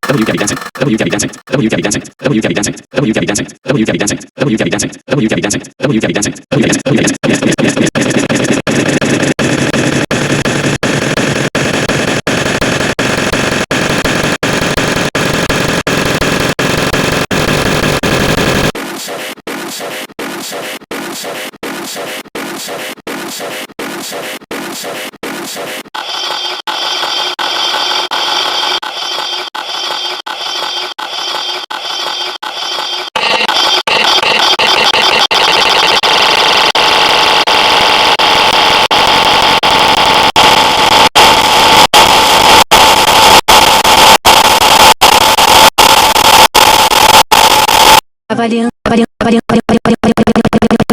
W Gabby dancing. W Gabby dancing. W Gabby dancing. W Gabby dancing. W Gabby dancing. W Gabby dancing. W Gabby dancing. W Gabby dancing. W Gabby dancing. W Gabby dancing. W Gabby dancing. Trabalhando, trabalhando, trabalhando, trabalhando, trabalhando, trabalhando,